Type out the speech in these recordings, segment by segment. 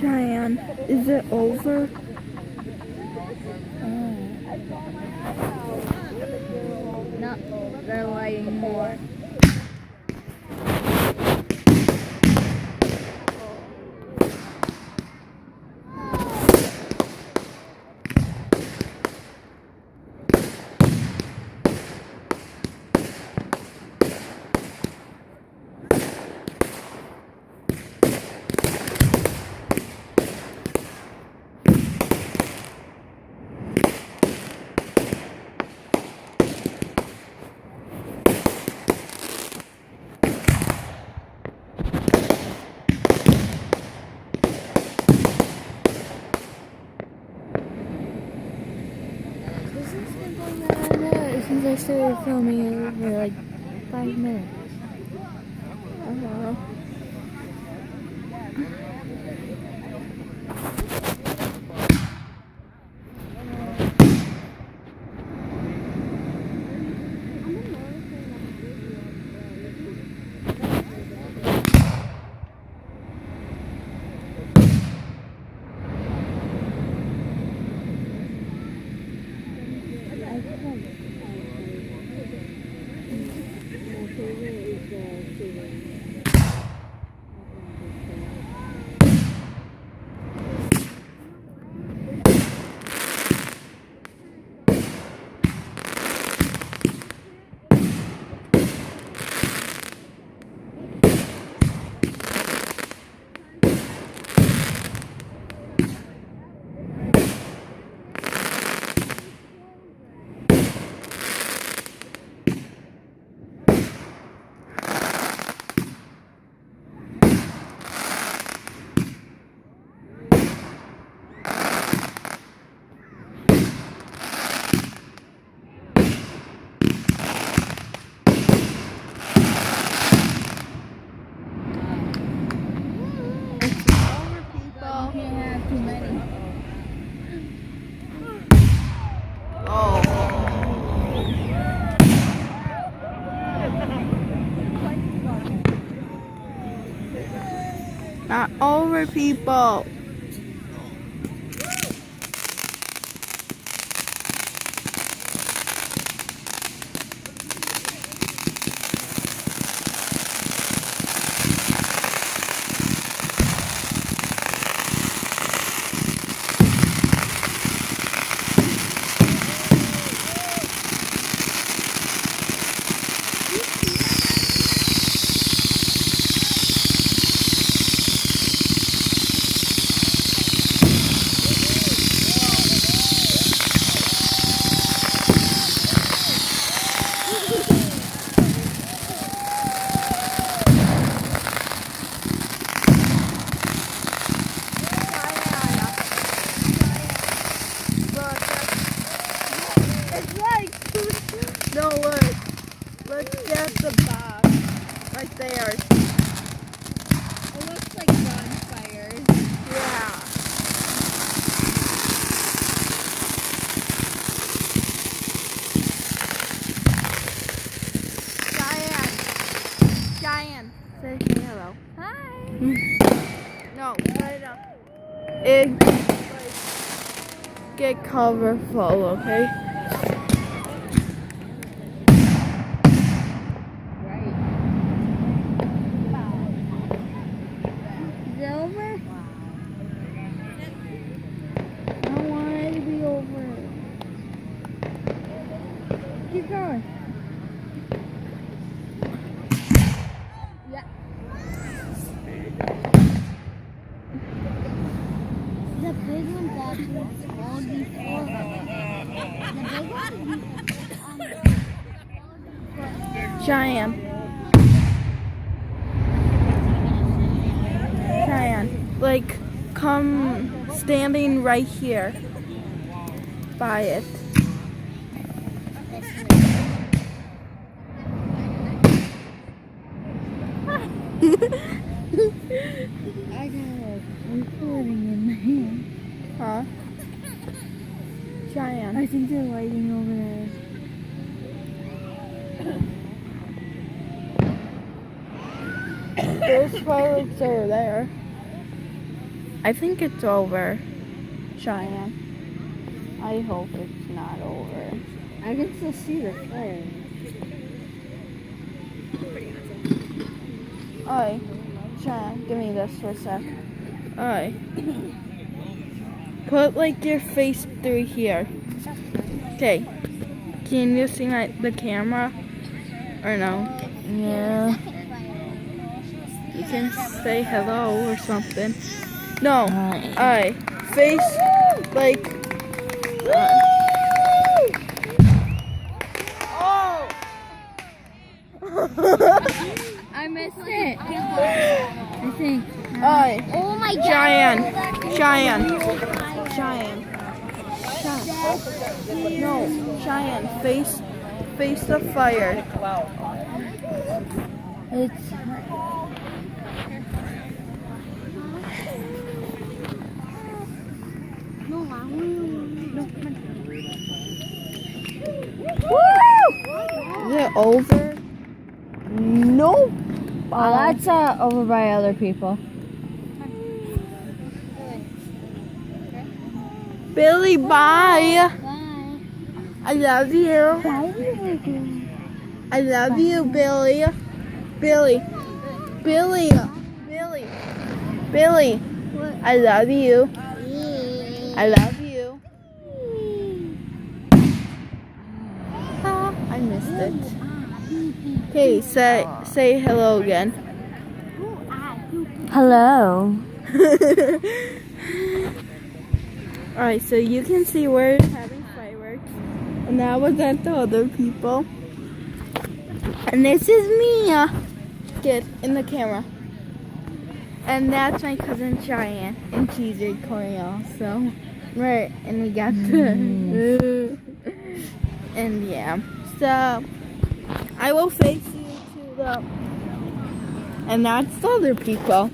Cheyenne, is it over? No, they're lighting more. Since I started filming it for like 5 minutes. Not over, people. No, look. Let's get the box right there. It looks like bonfires. Yeah. Cheyenne, say hello. Hi. No, right up. Get cover full, okay? Right. Is it over? I don't want it to be over. Keep going. Yeah. The big one's actually small before. The big one Cheyenne, like, come standing right here by it. I got a recording in my hand. Huh? Cheyenne. I think they're lighting over there. There's fireworks over there. I think it's over, Cheyenne. I hope it's not over. I can still see the flame. Alright, Cheyenne, give me this for a sec. Alright. Put like your face through here. Okay. Can you see the camera? Or no? Yeah. You can say hello or something. No. Alright. Face like. Oh! I missed it. I think. Alright. Oh my god. Cheyenne. No, Cheyenne. Face the fire. It's. No, I no, Is it over? Nope. Oh, that's over by other people. Billy, bye. Bye. I love you. Bye. I love you, Billy. Billy. I love you. I love you. I missed it. Okay, say hello again. Hello. Alright, so you can see we're having fireworks. And that was at the other people. And this is me. Get in the camera. And that's my cousin Cheyenne. And she's recording also. Right, and we got the... and yeah. So, I will face you to the... And that's the other people.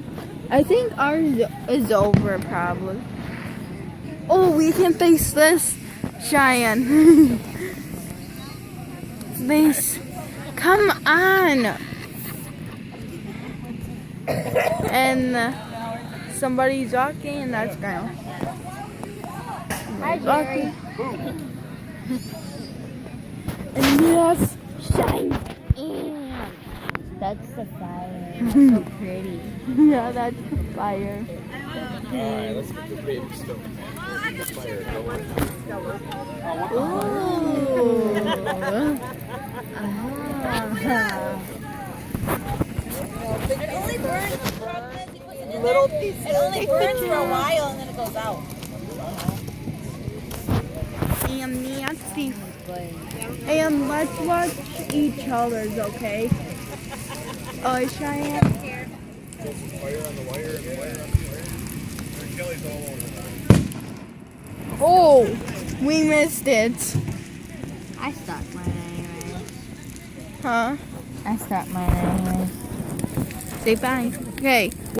I think ours is over probably. Oh, we can face this, Cheyenne. Face. Come on. And somebody's walking, and that's Grandma. Hi, Jerry. And yes, shine. That's the fire. It's so pretty. Yeah, that's the fire. Alright, let's get the baby stone. The fire going. Ooh. It only burns little pieces. It only burns for a while and then it goes out. And Nancy. And let's watch each other's, okay? Oh, Cheyenne. Fire on the wire and wire on the wire. Kelly's all over the place. Oh, we missed it. I stuck mine anyway. Huh? I stuck mine anyway. Say bye. Okay.